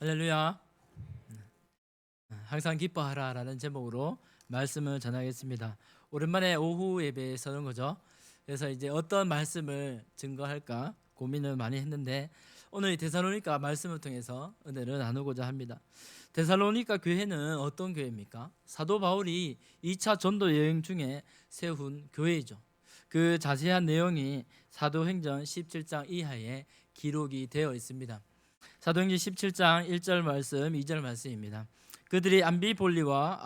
할렐루야. 항상 기뻐하라라는 제목으로 말씀을 전하겠습니다. 오랜만에 오후 예배에 서는 거죠. 그래서 이제 어떤 말씀을 증거할까 고민을 많이 했는데 오늘 이 데살로니가 말씀을 통해서 은혜를 나누고자 합니다. 데살로니가 교회는 어떤 교회입니까? 사도 바울이 2차 전도 여행 중에 세운 교회이죠. 그 자세한 내용이 사도행전 17장 이하에 기록이 되어 있습니다. 사도행전 17장 1절 말씀, 2절 말씀입니다. 그들이 암비볼리와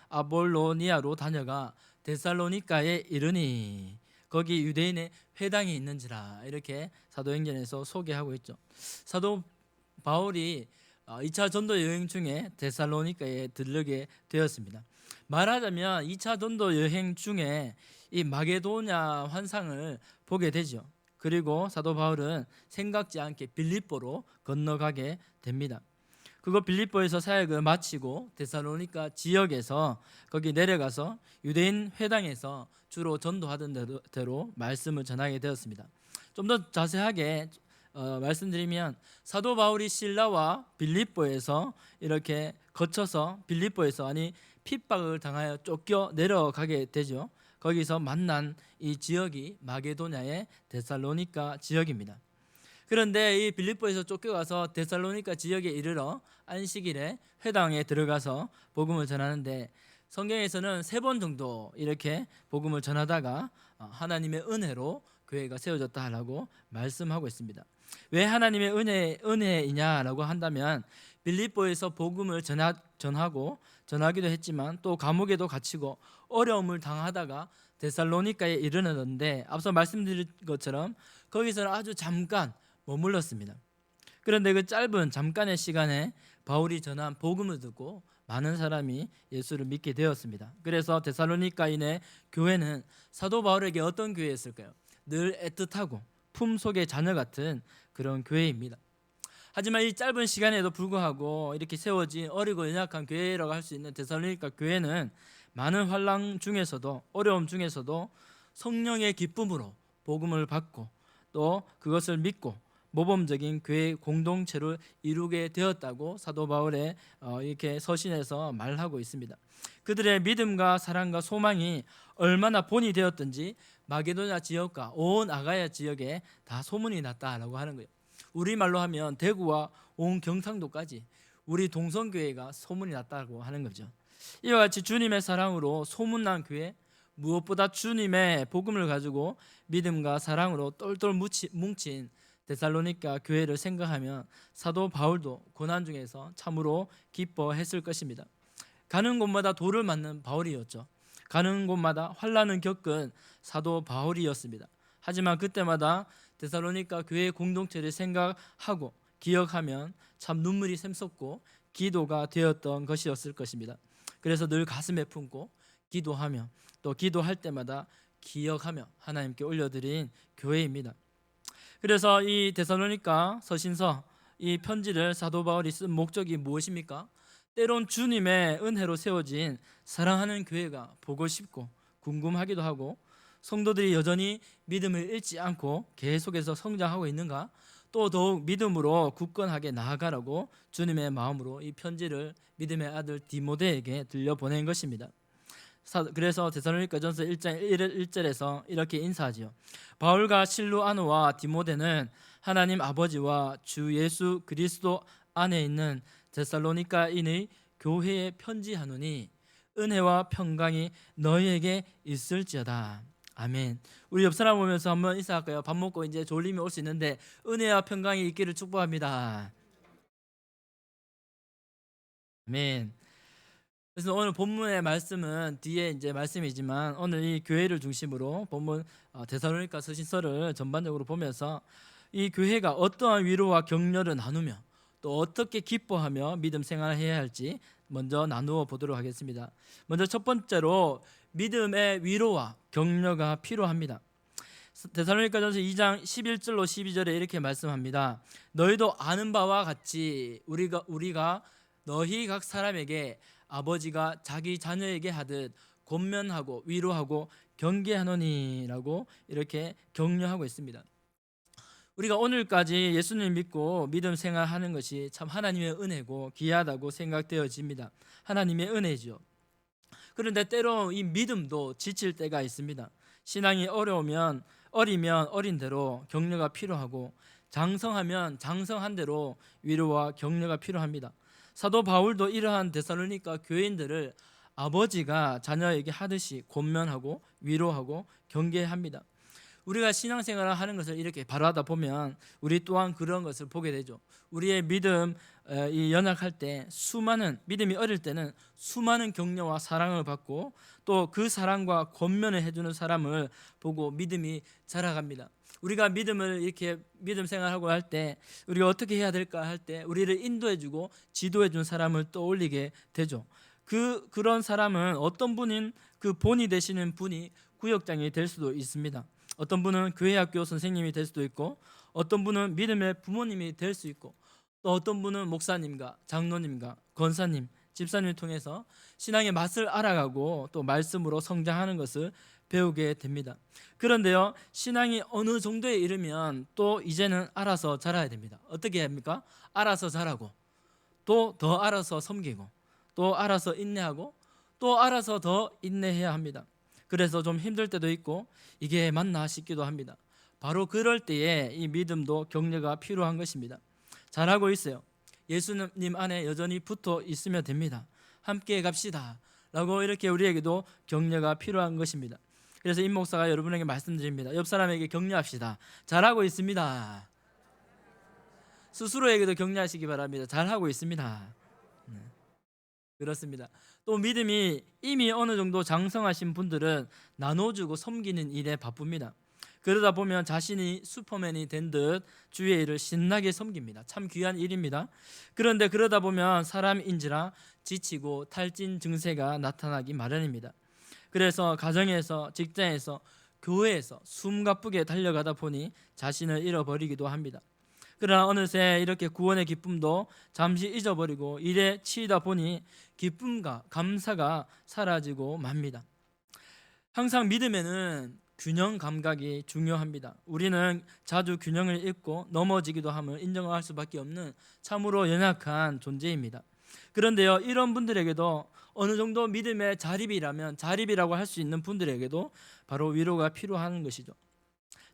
아볼로니아로 다녀가 데살로니가에 이르니 거기 유대인의 회당이 있는지라, 이렇게 사도행전에서 소개하고 있죠. 사도 바울이 2차 전도 여행 중에 데살로니가에 들르게 되었습니다. 말하자면 2차 전도 여행 중에 이 마게도냐 환상을 보게 되죠. 그리고 사도 바울은 생각지 않게 빌립보로 건너가게 됩니다. 그거 빌립보에서 사역을 마치고 데살로니가 지역에서 거기 내려가서 유대인 회당에서 주로 전도하던 대로 말씀을 전하게 되었습니다. 좀 더 자세하게 말씀드리면 사도 바울이 실라와 빌립보에서 이렇게 거쳐서 빌립보에서 핍박을 당하여 쫓겨 내려가게 되죠. 거기서 만난 이 지역이 마게도냐의 데살로니가 지역입니다. 그런데 이 빌립보에서 쫓겨가서 데살로니가 지역에 이르러 안식일에 회당에 들어가서 복음을 전하는데, 성경에서는 3번 정도 이렇게 복음을 전하다가 하나님의 은혜로 교회가 세워졌다라고 말씀하고 있습니다. 왜 하나님의 은혜이냐라고 한다면, 빌립보에서 복음을 전하기도 했지만 또 감옥에도 갇히고 어려움을 당하다가 데살로니가에 이르렀는데, 앞서 말씀드린 것처럼 거기서는 아주 잠깐 머물렀습니다. 그런데 그 짧은 잠깐의 시간에 바울이 전한 복음을 듣고 많은 사람이 예수를 믿게 되었습니다. 그래서 데살로니가인의 교회는 사도 바울에게 어떤 교회였을까요? 늘 애틋하고 품속의 자녀 같은 그런 교회입니다. 하지만 이 짧은 시간에도 불구하고 이렇게 세워진 어리고 연약한 교회라고 할 수 있는 데살로니가 교회는 많은 환난 중에서도, 어려움 중에서도 성령의 기쁨으로 복음을 받고 또 그것을 믿고 모범적인 교회 공동체를 이루게 되었다고 사도 바울의 이렇게 서신에서 말하고 있습니다. 그들의 믿음과 사랑과 소망이 얼마나 본이 되었든지 마게도냐 지역과 온 아가야 지역에 다 소문이 났다라고 하는 거예요. 우리말로 하면 대구와 온 경상도까지 우리 동성교회가 소문이 났다고 하는 거죠. 이와 같이 주님의 사랑으로 소문난 교회, 무엇보다 주님의 복음을 가지고 믿음과 사랑으로 똘똘 뭉친 데살로니가 교회를 생각하면 사도 바울도 고난 중에서 참으로 기뻐했을 것입니다. 가는 곳마다 돌을 맞는 바울이었죠. 가는 곳마다 환난을 겪은 사도 바울이었습니다. 하지만 그때마다 데살로니가 교회 공동체를 생각하고 기억하면 참 눈물이 샘솟고 기도가 되었던 것이었을 것입니다. 그래서 늘 가슴에 품고 기도하며 또 기도할 때마다 기억하며 하나님께 올려드린 교회입니다. 그래서 이 데살로니가 서신서, 이 편지를 사도 바울이 쓴 목적이 무엇입니까? 때론 주님의 은혜로 세워진 사랑하는 교회가 보고 싶고 궁금하기도 하고, 성도들이 여전히 믿음을 잃지 않고 계속해서 성장하고 있는가, 또 더욱 믿음으로 굳건하게 나아가라고 주님의 마음으로 이 편지를 믿음의 아들 디모데에게 들려보낸 것입니다. 그래서 데살로니가전서 1장 1절에서 이렇게 인사하지요. 바울과 실루아노와 디모데는 하나님 아버지와 주 예수 그리스도 안에 있는 데살로니가인의 교회에 편지하노니 은혜와 평강이 너희에게 있을지어다. 아멘. 우리 옆 사람 보면서 한번 인사할까요? 밥 먹고 이제 졸림이 올 수 있는데 은혜와 평강이 있기를 축복합니다. 아멘. 그래서 오늘 본문의 말씀은 뒤에 이제 말씀이지만, 오늘 이 교회를 중심으로 본문 데살로니가 서신서를 전반적으로 보면서 이 교회가 어떠한 위로와 격려를 나누며 또 어떻게 기뻐하며 믿음 생활을 해야 할지 먼저 나누어 보도록 하겠습니다. 먼저 첫 번째로 믿음의 위로와 격려가 필요합니다. 데살로니가전서 2장 11절로 12절에 이렇게 말씀합니다. 너희도 아는 바와 같이 우리가 너희 각 사람에게 아버지가 자기 자녀에게 하듯 권면하고 위로하고 경계하노니라고 이렇게 격려하고 있습니다. 우리가 오늘까지 예수님 믿고 믿음 생활하는 것이 참 하나님의 은혜고 귀하다고 생각되어집니다. 하나님의 은혜죠. 그런데 때로 이 믿음도 지칠 때가 있습니다. 신앙이 어리면 어린 대로 격려가 필요하고, 장성하면 장성한 대로 위로와 격려가 필요합니다. 사도 바울도 이러한 데살로니가 교인들을 아버지가 자녀에게 하듯이 권면하고 위로하고 경계합니다. 우리가 신앙생활을 하는 것을 이렇게 바라다 보면 우리 또한 그런 것을 보게 되죠. 우리의 믿음 이 연약할 때 믿음이 어릴 때는 수많은 격려와 사랑을 받고, 또 그 사랑과 권면을 해주는 사람을 보고 믿음이 자라갑니다. 우리가 믿음 생활하고 할 때 우리가 어떻게 해야 될까 할 때 우리를 인도해주고 지도해준 사람을 떠올리게 되죠. 그런 사람은 어떤 분인 그 본이 되시는 분이 구역장이 될 수도 있습니다. 어떤 분은 교회 학교 선생님이 될 수도 있고, 어떤 분은 믿음의 부모님이 될 수 있고, 또 어떤 분은 목사님과 장로님과 권사님, 집사님을 통해서 신앙의 맛을 알아가고 또 말씀으로 성장하는 것을 배우게 됩니다. 그런데요, 신앙이 어느 정도에 이르면 또 이제는 알아서 자라야 됩니다. 어떻게 합니까? 알아서 자라고, 또 더 알아서 섬기고, 또 알아서 인내하고, 또 알아서 더 인내해야 합니다. 그래서 좀 힘들 때도 있고 이게 맞나 싶기도 합니다. 바로 그럴 때에 이 믿음도 격려가 필요한 것입니다. 잘하고 있어요. 예수님 안에 여전히 붙어 있으면 됩니다. 함께 갑시다 라고 이렇게 우리에게도 격려가 필요한 것입니다. 그래서 임 목사가 여러분에게 말씀드립니다. 옆 사람에게 격려합시다. 잘하고 있습니다. 스스로에게도 격려하시기 바랍니다. 잘하고 있습니다. 그렇습니다. 또 믿음이 이미 어느 정도 장성하신 분들은 나눠주고 섬기는 일에 바쁩니다. 그러다 보면 자신이 슈퍼맨이 된 듯 주의 일을 신나게 섬깁니다. 참 귀한 일입니다. 그런데 그러다 보면 사람인지라 지치고 탈진 증세가 나타나기 마련입니다. 그래서 가정에서, 직장에서, 교회에서 숨가쁘게 달려가다 보니 자신을 잃어버리기도 합니다. 그러나 어느새 이렇게 구원의 기쁨도 잠시 잊어버리고 일에 치이다 보니 기쁨과 감사가 사라지고 맙니다. 항상 믿음에는 균형 감각이 중요합니다. 우리는 자주 균형을 잃고 넘어지기도 함을 인정할 수밖에 없는 참으로 연약한 존재입니다. 그런데요, 이런 분들에게도 어느 정도 믿음의 자립이라고 할 수 있는 분들에게도 바로 위로가 필요한 것이죠.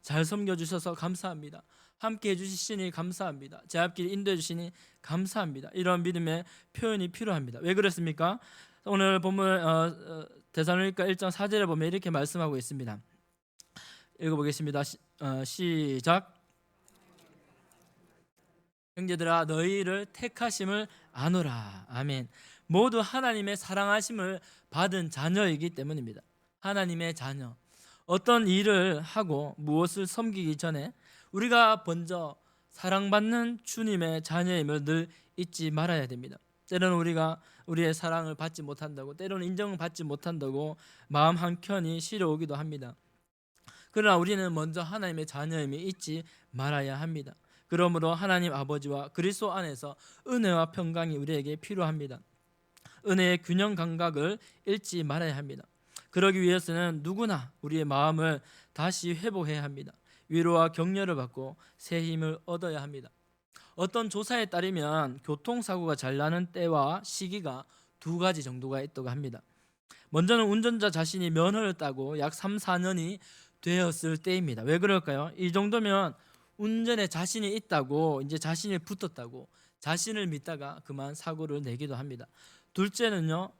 잘 섬겨주셔서 감사합니다. 함께 해주시니 감사합니다. 제 앞길 인도해 주시니 감사합니다. 이런 믿음의 표현이 필요합니다. 왜 그렇습니까? 오늘 본문 데살로니가 1장 4절에 보면 이렇게 말씀하고 있습니다. 읽어보겠습니다. 시작. 형제들아, 너희를 택하심을 아노라. 아멘. 모두 하나님의 사랑하심을 받은 자녀이기 때문입니다. 하나님의 자녀. 어떤 일을 하고 무엇을 섬기기 전에 우리가 먼저 사랑받는 주님의 자녀임을 늘 잊지 말아야 됩니다. 때로는 우리가 우리의 사랑을 받지 못한다고, 때로는 인정을 받지 못한다고 마음 한켠이 시려오기도 합니다. 그러나 우리는 먼저 하나님의 자녀임을 잊지 말아야 합니다. 그러므로 하나님 아버지와 그리스도 안에서 은혜와 평강이 우리에게 필요합니다. 은혜의 균형 감각을 잃지 말아야 합니다. 그러기 위해서는 누구나 우리의 마음을 다시 회복해야 합니다. 위로와 격려를 받고 새 힘을 얻어야 합니다. 어떤 조사에 따르면 교통사고가 잘 나는 때와 시기가 두 가지 정도가 있다고 합니다. 먼저는 운전자 자신이 면허를 따고 약 3, 4년이 되었을 때입니다. 왜 그럴까요? 이 정도면 운전에 자신이 있다고, 이제 자신이 붙었다고 자신을 믿다가 그만 사고를 내기도 합니다. 둘째는요,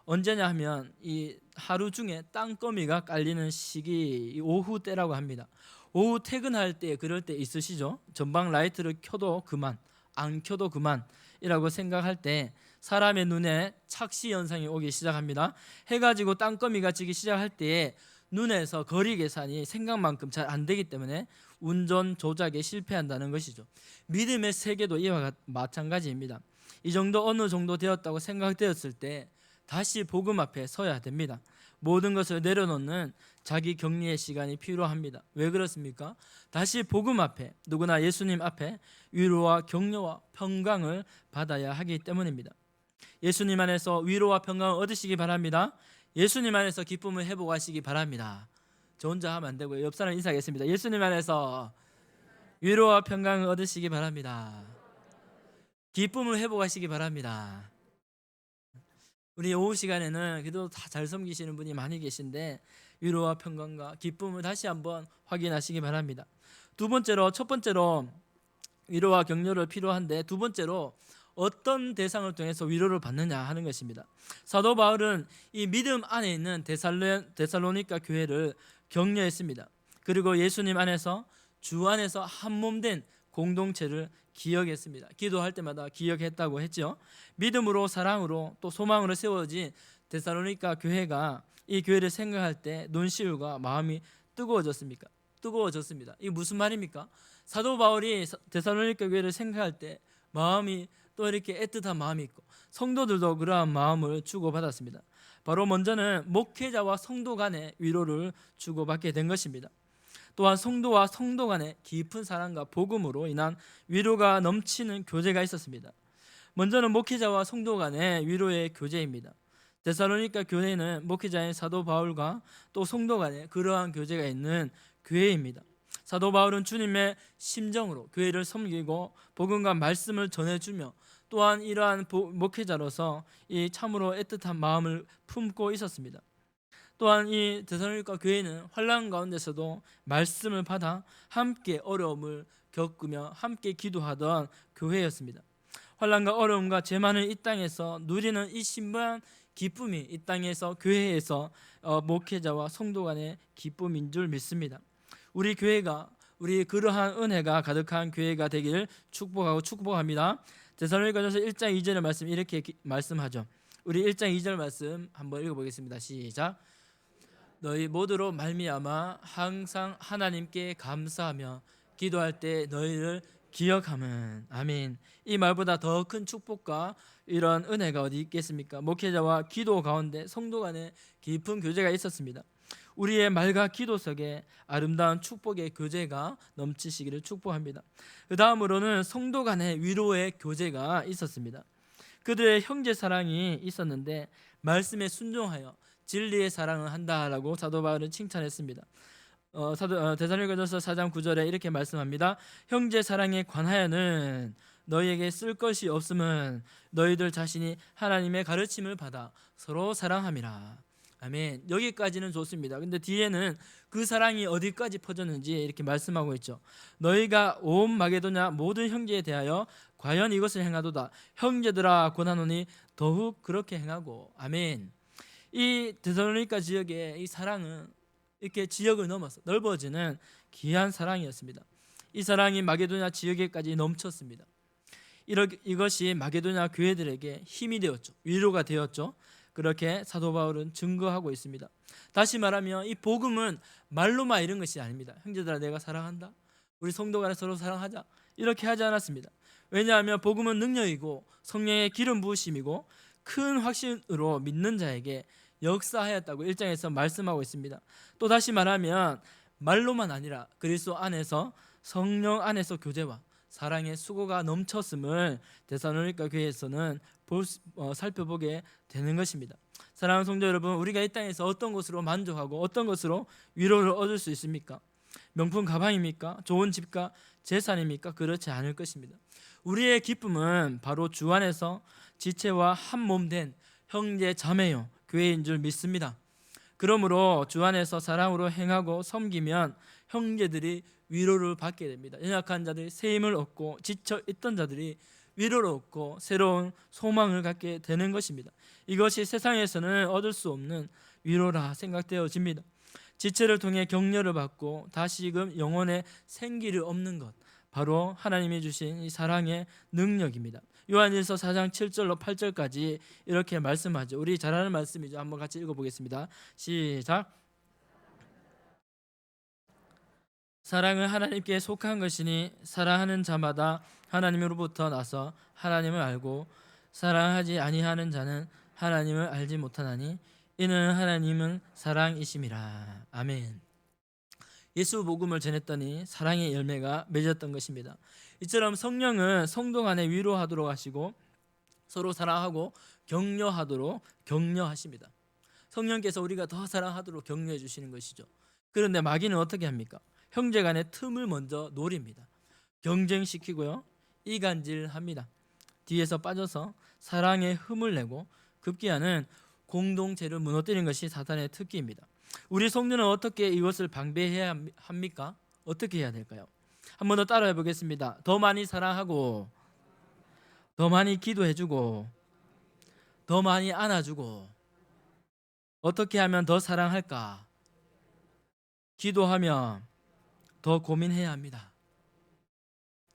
언제냐 하면 이 하루 중에 땅거미가 깔리는 시기, 오후 때라고 합니다. 오후 퇴근할 때 그럴 때 있으시죠? 전방 라이트를 켜도 그만, 안 켜도 그만이라고 생각할 때 사람의 눈에 착시 현상이 오기 시작합니다. 해가 지고 땅거미가 지기 시작할 때에 눈에서 거리 계산이 생각만큼 잘 안 되기 때문에 운전 조작에 실패한다는 것이죠. 믿음의 세계도 이와 마찬가지입니다. 이 정도 어느 정도 되었다고 생각되었을 때 다시 복음 앞에 서야 됩니다. 모든 것을 내려놓는 자기 격리의 시간이 필요합니다. 왜 그렇습니까? 다시 복음 앞에, 누구나 예수님 앞에 위로와 격려와 평강을 받아야 하기 때문입니다. 예수님 안에서 위로와 평강을 얻으시기 바랍니다. 예수님 안에서 기쁨을 회복하시기 바랍니다. 저 혼자 하면 안 되고요. 옆 사람 인사하겠습니다. 예수님 안에서 위로와 평강을 얻으시기 바랍니다. 기쁨을 회복하시기 바랍니다. 우리 오후 시간에는 그래도 다 잘 섬기시는 분이 많이 계신데 위로와 평강과 기쁨을 다시 한번 확인하시기 바랍니다. 첫 번째로 위로와 격려를 필요한데, 두 번째로 어떤 대상을 통해서 위로를 받느냐 하는 것입니다. 사도 바울은 이 믿음 안에 있는 데살로니가 교회를 격려했습니다. 그리고 예수님 안에서, 주 안에서 한 몸 된 공동체를 기억했습니다. 기도할 때마다 기억했다고 했죠. 믿음으로, 사랑으로, 또 소망으로 세워진 데살로니가 교회가, 이 교회를 생각할 때 눈시울과 마음이 뜨거워졌습니다. 이게 무슨 말입니까? 사도 바울이 데살로니가 교회를 생각할 때 마음이 또 이렇게 애틋한 마음이 있고, 성도들도 그러한 마음을 주고받았습니다. 바로 먼저는 목회자와 성도 간의 위로를 주고받게 된 것입니다. 또한 성도와 성도 간의 깊은 사랑과 복음으로 인한 위로가 넘치는 교제가 있었습니다. 먼저는 목회자와 성도 간의 위로의 교제입니다. 데살로니가 교회는 목회자인 사도 바울과 또 성도 간의 그러한 교제가 있는 교회입니다. 사도 바울은 주님의 심정으로 교회를 섬기고 복음과 말씀을 전해주며, 또한 이러한 목회자로서 이 참으로 애틋한 마음을 품고 있었습니다. 또한 이 데살로니가 교회는 환난 가운데서도 말씀을 받아 함께 어려움을 겪으며 함께 기도하던 교회였습니다. 환난과 어려움과 재난을 이 땅에서 누리는 이 신비한 기쁨이 이 땅에서, 교회에서 목회자와 성도 간의 기쁨인 줄 믿습니다. 우리 교회가, 우리 그러한 은혜가 가득한 교회가 되기를 축복합니다. 데살로니가전서 1장 2절의 말씀 이렇게 말씀하죠. 우리 1장 2절 말씀 한번 읽어보겠습니다. 시작. 너희 모두로 말미암아 항상 하나님께 감사하며 기도할 때 너희를 기억함은. 아멘. 이 말보다 더 큰 축복과 이런 은혜가 어디 있겠습니까? 목회자와 기도 가운데 성도 간의 깊은 교제가 있었습니다. 우리의 말과 기도 속에 아름다운 축복의 교제가 넘치시기를 축복합니다. 그 다음으로는 성도 간의 위로의 교제가 있었습니다. 그들의 형제 사랑이 있었는데 말씀에 순종하여 진리의 사랑을 한다라고 사도 바울은 칭찬했습니다. 데살로니가전서 4장 9절에 이렇게 말씀합니다. 형제 사랑에 관하여는 너희에게 쓸 것이 없음은 너희들 자신이 하나님의 가르침을 받아 서로 사랑함이라. 아멘. 여기까지는 좋습니다. 근데 뒤에는 그 사랑이 어디까지 퍼졌는지 이렇게 말씀하고 있죠. 너희가 온 마게도냐 모든 형제에 대하여 과연 이것을 행하도다. 형제들아 권하노니 더욱 그렇게 행하고. 아멘. 이 데살로니가 지역의 이 사랑은 이렇게 지역을 넘어서 넓어지는 귀한 사랑이었습니다. 이 사랑이 마게도냐 지역에까지 넘쳤습니다. 이것이 마게도냐 교회들에게 힘이 되었죠. 위로가 되었죠. 그렇게 사도 바울은 증거하고 있습니다. 다시 말하면 이 복음은 말로만 이런 것이 아닙니다. 형제들아 내가 사랑한다, 우리 성도 간에 서로 사랑하자, 이렇게 하지 않았습니다. 왜냐하면 복음은 능력이고 성령의 기름 부으심이고 큰 확신으로 믿는 자에게 역사하였다고 1장에서 말씀하고 있습니다. 또 다시 말하면 말로만 아니라 그리스도 안에서, 성령 안에서 교제와 사랑의 수고가 넘쳤음을 데살로니가 교회에서는 살펴보게 되는 것입니다. 사랑하는 성도 여러분, 우리가 이 땅에서 어떤 것으로 만족하고 어떤 것으로 위로를 얻을 수 있습니까? 명품 가방입니까? 좋은 집과 재산입니까? 그렇지 않을 것입니다. 우리의 기쁨은 바로 주 안에서 지체와 한 몸 된 형제 자매요 교회인 줄 믿습니다. 그러므로 주 안에서 사랑으로 행하고 섬기면 형제들이 위로를 받게 됩니다. 연약한 자들이 새 힘을 얻고 지쳐 있던 자들이 위로를 얻고 새로운 소망을 갖게 되는 것입니다. 이것이 세상에서는 얻을 수 없는 위로라 생각되어집니다. 지체를 통해 격려를 받고 다시금 영혼에 생기를 얻는 것, 바로 하나님이 주신 이 사랑의 능력입니다. 요한일서 4장 7절로 8절까지 이렇게 말씀하죠. 우리 잘 아는 말씀이죠. 한번 같이 읽어보겠습니다. 시작. 사랑은 하나님께 속한 것이니 사랑하는 자마다 하나님으로부터 나서 하나님을 알고 사랑하지 아니하는 자는 하나님을 알지 못하나니 이는 하나님은 사랑이심이라. 아멘. 예수 복음을 전했더니 사랑의 열매가 맺었던 것입니다. 이처럼 성령은 성도 간에 위로하도록 하시고 서로 사랑하고 격려하도록 격려하십니다. 성령께서 우리가 더 사랑하도록 격려해 주시는 것이죠. 그런데 마귀는 어떻게 합니까? 형제 간의 틈을 먼저 노립니다. 경쟁시키고요, 이간질합니다. 뒤에서 빠져서 사랑에 흠을 내고 급기야는 공동체를 무너뜨리는 것이 사탄의 특기입니다. 우리 성도는 어떻게 이것을 방배해야 합니까? 어떻게 해야 될까요? 한 번 더 따라해 보겠습니다. 더 많이 사랑하고, 더 많이 기도해주고, 더 많이 안아주고. 어떻게 하면 더 사랑할까? 기도하면 더 고민해야 합니다.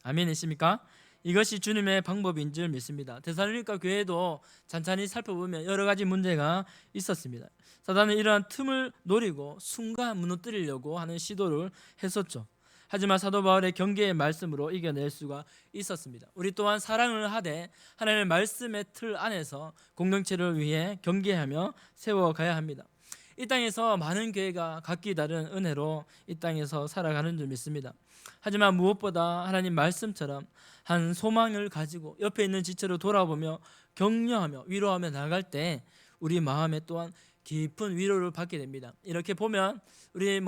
아멘이십니까? 이것이 주님의 방법인 줄 믿습니다. 데살로니가 교회도 찬찬히 살펴보면 여러 가지 문제가 있었습니다. 사단은 이러한 틈을 노리고 순간 무너뜨리려고 하는 시도를 했었죠. 하지만 사도 바울의 경계의 말씀으로 이겨낼 수가 있었습니다. 우리 또한 사랑을 하되 하나님의 말씀의 틀 안에서 공동체를 위해 경계하며 세워가야 합니다. 이 땅에서 많은 교회가 각기 다른 은혜로 이 땅에서 살아가는 줄 믿습니다. 하지만 무엇보다 하나님 말씀처럼 한 소망을 가지고 옆에 있는 지체로 돌아보며 격려하며 위로하며 나갈 때 우리 마음에 또한 깊은 위로를 받게 됩니다. 이렇게 보면 우리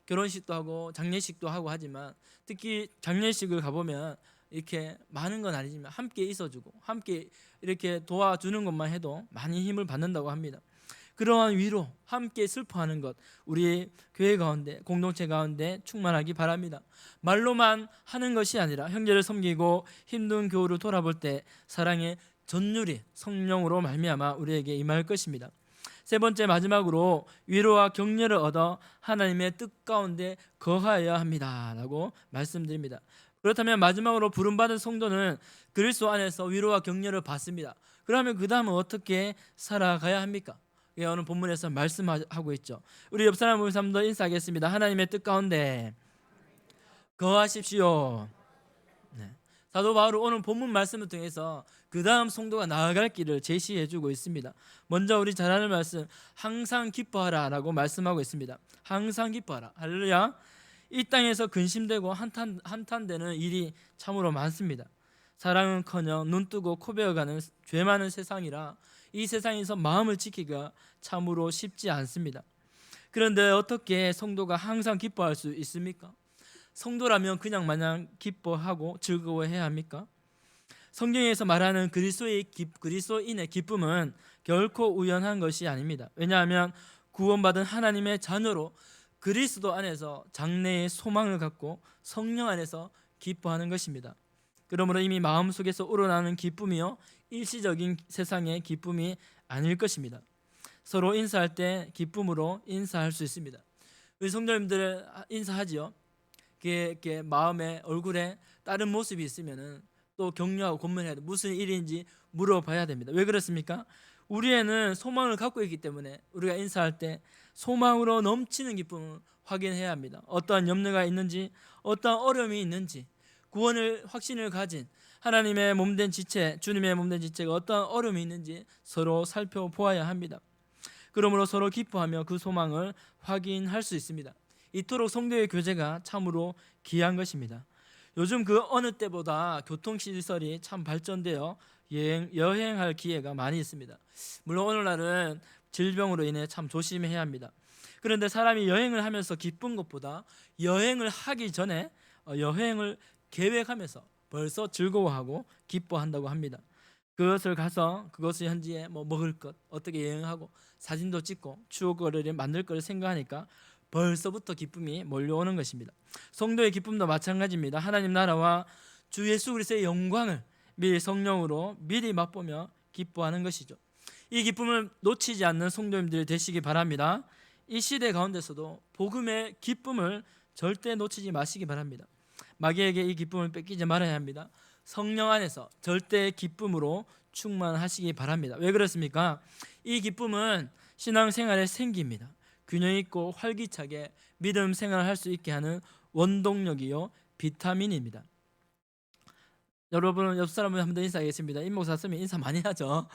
결혼식도 하고 장례식도 하고 하지만 특히 장례식을 가보면 이렇게 많은 건 아니지만 함께 있어주고 함께 이렇게 도와주는 것만 해도 많이 힘을 받는다고 합니다. 그러한 위로, 함께 슬퍼하는 것, 우리 교회 가운데, 공동체 가운데 충만하기 바랍니다. 말로만 하는 것이 아니라 형제를 섬기고 힘든 교우를 돌아볼 때 사랑의 전율이 성령으로 말미암아 우리에게 임할 것입니다. 세 번째, 마지막으로 위로와 격려를 얻어 하나님의 뜻 가운데 거하여야 합니다 라고 말씀드립니다. 그렇다면 마지막으로 부름받은 성도는 그리스도 안에서 위로와 격려를 받습니다. 그러면 그 다음은 어떻게 살아가야 합니까? 오늘 본문에서 말씀하고 있죠. 우리 옆 사람 우리 사람도 인사하겠습니다. 하나님의 뜻 가운데 거하십시오. 네. 사도 바울은 오늘 본문 말씀을 통해서 그 다음 성도가 나아갈 길을 제시해주고 있습니다. 먼저 우리 잘 아는 말씀, 항상 기뻐하라 라고 말씀하고 있습니다. 항상 기뻐하라. 할렐루야. 이 땅에서 근심되고 한탄되는 일이 참으로 많습니다. 사랑은커녕 눈뜨고 코베어가는 죄 많은 세상이라 이 세상에서 마음을 지키기가 참으로 쉽지 않습니다. 그런데 어떻게 성도가 항상 기뻐할 수 있습니까? 성도라면 그냥 마냥 기뻐하고 즐거워해야 합니까? 성경에서 말하는 그리스도인의 기쁨은 결코 우연한 것이 아닙니다. 왜냐하면 구원받은 하나님의 자녀로 그리스도 안에서 장래의 소망을 갖고 성령 안에서 기뻐하는 것입니다. 그러므로 이미 마음속에서 우러나는 기쁨이요 일시적인 세상의 기쁨이 아닐 것입니다. 서로 인사할 때 기쁨으로 인사할 수 있습니다. 우리 성도님들 인사하지요. 이렇게 마음에 얼굴에 다른 모습이 있으면은 또 격려하고 권면해야 돼. 무슨 일인지 물어봐야 됩니다. 왜 그렇습니까? 우리에는 소망을 갖고 있기 때문에 우리가 인사할 때 소망으로 넘치는 기쁨을 확인해야 합니다. 어떠한 염려가 있는지, 어떠한 어려움이 있는지, 구원을 확신을 가진 하나님의 몸된 지체, 주님의 몸된 지체가 어떠한 어려움이 있는지 서로 살펴보아야 합니다. 그러므로 서로 기뻐하며 그 소망을 확인할 수 있습니다. 이토록 성도의 교제가 참으로 귀한 것입니다. 요즘 그 어느 때보다 교통시설이 참 발전되어 여행할 기회가 많이 있습니다. 물론 오늘날은 질병으로 인해 참 조심해야 합니다. 그런데 사람이 여행을 하면서 기쁜 것보다 여행을 하기 전에 여행을 계획하면서 벌써 즐거워하고 기뻐한다고 합니다. 그것을 가서 그것을 현지에 먹을 것, 어떻게 여행하고 사진도 찍고 추억거리를 만들 걸 생각하니까 벌써부터 기쁨이 몰려오는 것입니다. 성도의 기쁨도 마찬가지입니다. 하나님 나라와 주 예수 그리스도의 영광을 미리 성령으로 미리 맛보며 기뻐하는 것이죠. 이 기쁨을 놓치지 않는 성도님들이 되시기 바랍니다. 이 시대 가운데서도 복음의 기쁨을 절대 놓치지 마시기 바랍니다. 마귀에게 이 기쁨을 뺏기지 말아야 합니다. 성령 안에서 절대의 기쁨으로 충만하시기 바랍니다. 왜 그렇습니까? 이 기쁨은 신앙생활의 생기입니다. 균형 있고 활기차게 믿음 생활을 할 수 있게 하는 원동력이요 비타민입니다. 여러분 옆 사람을 한번 인사하겠습니다. 임목사 쓰면 인사 많이 하죠.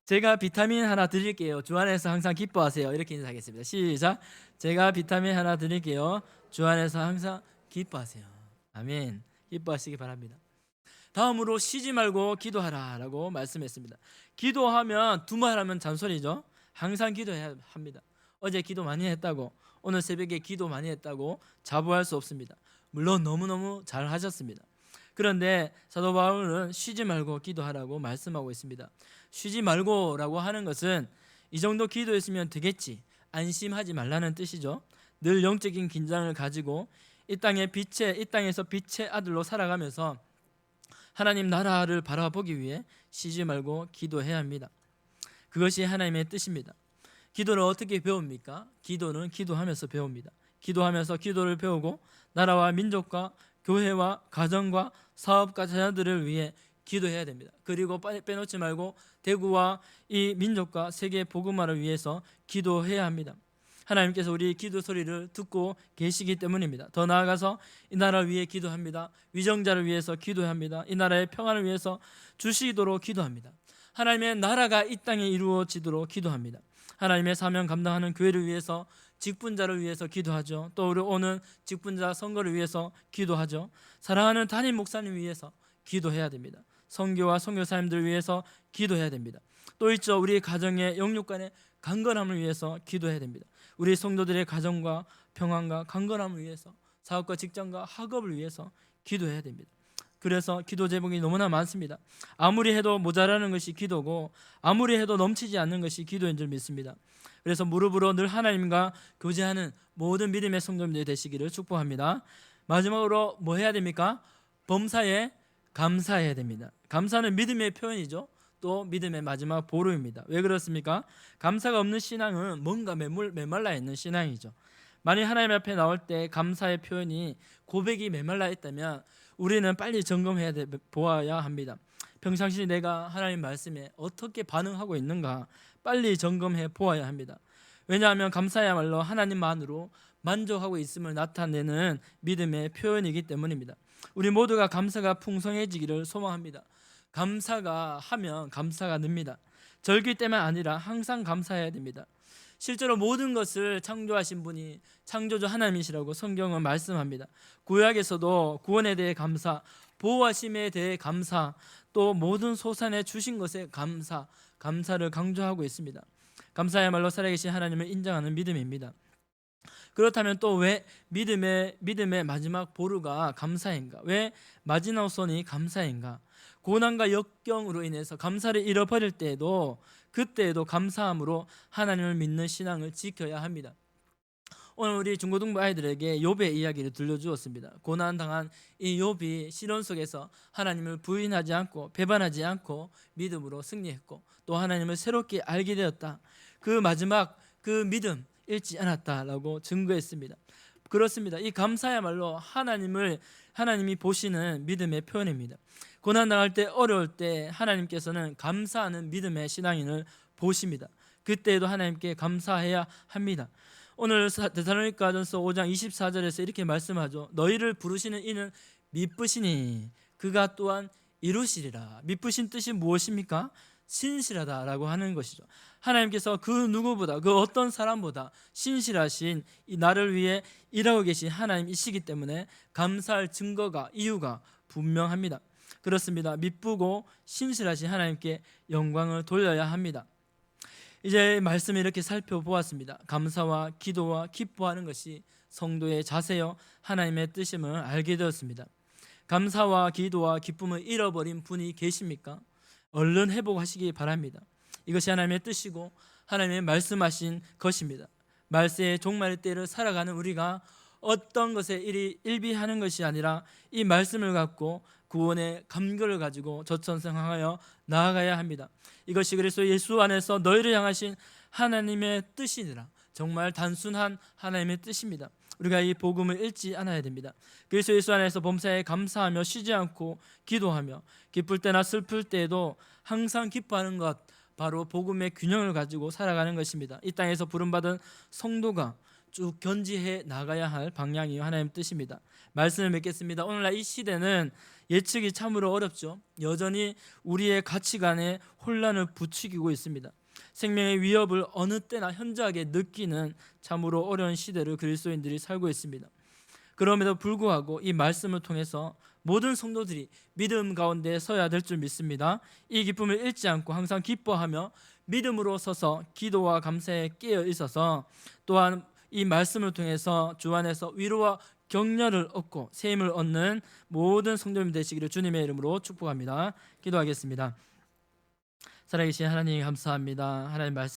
제가 비타민 하나 드릴게요. 주 안에서 항상 기뻐하세요. 이렇게 인사하겠습니다. 시작. 제가 비타민 하나 드릴게요. 주 안에서 항상 기뻐하세요. 아멘. 기뻐하시기 바랍니다. 다음으로 쉬지 말고 기도하라 라고 말씀했습니다. 기도하면 두말하면 잔소리죠. 항상 기도해야 합니다. 어제 기도 많이 했다고 오늘 새벽에 기도 많이 했다고 자부할 수 없습니다. 물론 너무너무 잘 하셨습니다. 그런데 사도 바울은 쉬지 말고 기도하라고 말씀하고 있습니다. 쉬지 말고라고 하는 것은 이 정도 기도했으면 되겠지, 안심하지 말라는 뜻이죠. 늘 영적인 긴장을 가지고 이 땅에서 빛의 아들로 살아가면서 하나님 나라를 바라보기 위해 쉬지 말고 기도해야 합니다. 그것이 하나님의 뜻입니다. 기도를 어떻게 배웁니까? 기도는 기도하면서 배웁니다. 기도하면서 기도를 배우고 나라와 민족과 교회와 가정과 사업과 자녀들을 위해 기도해야 됩니다. 그리고 빼놓지 말고 대구와 이 민족과 세계 복음화를 위해서 기도해야 합니다. 하나님께서 우리 기도 소리를 듣고 계시기 때문입니다. 더 나아가서 이 나라를 위해 기도합니다. 위정자를 위해서 기도합니다. 이 나라의 평안을 위해서 주시도록 기도합니다. 하나님의 나라가 이 땅에 이루어지도록 기도합니다. 하나님의 사명 감당하는 교회를 위해서, 직분자를 위해서 기도하죠. 또 우리 오는 직분자 선거를 위해서 기도하죠. 사랑하는 담임 목사님 위해서 기도해야 됩니다. 선교와 선교사님들을 위해서 기도해야 됩니다. 또 있죠, 우리 가정의 영육간의 강건함을 위해서 기도해야 됩니다. 우리 성도들의 가정과 평안과 강건함을 위해서, 사업과 직장과 학업을 위해서 기도해야 됩니다. 그래서 기도 제목이 너무나 많습니다. 아무리 해도 모자라는 것이 기도고, 아무리 해도 넘치지 않는 것이 기도인 줄 믿습니다. 그래서 무릎으로 늘 하나님과 교제하는 모든 믿음의 성도님들이 되시기를 축복합니다. 마지막으로 뭐 해야 됩니까? 범사에 감사해야 됩니다. 감사는 믿음의 표현이죠. 또 믿음의 마지막 보루입니다. 왜 그렇습니까? 감사가 없는 신앙은 뭔가 메말라 있는 신앙이죠. 만약 하나님 앞에 나올 때 감사의 표현이, 고백이 메말라 있다면 우리는 빨리 점검해야 보아야 합니다. 평상시 내가 하나님 말씀에 어떻게 반응하고 있는가 빨리 점검해 보아야 합니다. 왜냐하면 감사야말로 하나님만으로 만족하고 있음을 나타내는 믿음의 표현이기 때문입니다. 우리 모두가 감사가 풍성해지기를 소망합니다. 감사가 하면 감사가 늡니다. 절기 때만 아니라 항상 감사해야 됩니다. 실제로 모든 것을 창조하신 분이 창조주 하나님이시라고 성경은 말씀합니다. 구약에서도 구원에 대해 감사, 보호하심에 대해 감사, 또 모든 소산에 주신 것에 감사를 강조하고 있습니다. 감사야말로 살아계신 하나님을 인정하는 믿음입니다. 그렇다면 또 왜 믿음의 마지막 보루가 감사인가? 왜 마지노선이 감사인가? 고난과 역경으로 인해서 감사를 잃어버릴 때에도, 그때에도 감사함으로 하나님을 믿는 신앙을 지켜야 합니다. 오늘 우리 중고등부 아이들에게 욥의 이야기를 들려주었습니다. 고난당한 이 욥이 시련 속에서 하나님을 부인하지 않고 배반하지 않고 믿음으로 승리했고, 또 하나님을 새롭게 알게 되었다. 그 마지막 그 믿음 잃지 않았다라고 증거했습니다. 그렇습니다. 이 감사야말로 하나님이 보시는 믿음의 표현입니다. 고난당할 때, 어려울 때 하나님께서는 감사하는 믿음의 신앙인을 보십니다. 그때에도 하나님께 감사해야 합니다. 오늘 데살로니가전서 5장 24절에서 이렇게 말씀하죠. 너희를 부르시는 이는 미쁘시니 그가 또한 이루시리라. 미쁘신 뜻이 무엇입니까? 신실하다라고 하는 것이죠. 하나님께서 그 누구보다, 그 어떤 사람보다 신실하신, 이 나를 위해 일하고 계신 하나님이시기 때문에 감사할 증거가, 이유가 분명합니다. 그렇습니다. 미쁘고 신실하신 하나님께 영광을 돌려야 합니다. 이제 말씀을 이렇게 살펴보았습니다. 감사와 기도와 기뻐하는 것이 성도의 자세요 하나님의 뜻임을 알게 되었습니다. 감사와 기도와 기쁨을 잃어버린 분이 계십니까? 얼른 회복하시기 바랍니다. 이것이 하나님의 뜻이고 하나님의 말씀하신 것입니다. 말세의 종말의 때를 살아가는 우리가 어떤 것에 일비하는 것이 아니라 이 말씀을 갖고 구원의 감격을 가지고 저천성하여 나아가야 합니다. 이것이 그리스도 예수 안에서 너희를 향하신 하나님의 뜻이니라. 정말 단순한 하나님의 뜻입니다. 우리가 이 복음을 잃지 않아야 됩니다. 그리스도 예수 안에서 범사에 감사하며 쉬지 않고 기도하며, 기쁠 때나 슬플 때에도 항상 기뻐하는 것, 바로 복음의 균형을 가지고 살아가는 것입니다. 이 땅에서 부름받은 성도가 쭉 견지해 나가야 할 방향이 하나님의 뜻입니다. 말씀을 맺겠습니다. 오늘날 이 시대는 예측이 참으로 어렵죠. 여전히 우리의 가치관에 혼란을 부추기고 있습니다. 생명의 위협을 어느 때나 현저하게 느끼는 참으로 어려운 시대를 그리스도인들이 살고 있습니다. 그럼에도 불구하고 이 말씀을 통해서 모든 성도들이 믿음 가운데 서야 될 줄 믿습니다. 이 기쁨을 잃지 않고 항상 기뻐하며 믿음으로 서서 기도와 감사에 깨어 있어서, 또한 이 말씀을 통해서 주 안에서 위로와 격려를 얻고 새 힘을 얻는 모든 성도님 되시기를 주님의 이름으로 축복합니다. 기도하겠습니다. 살아계신 하나님 감사합니다. 하나님 말씀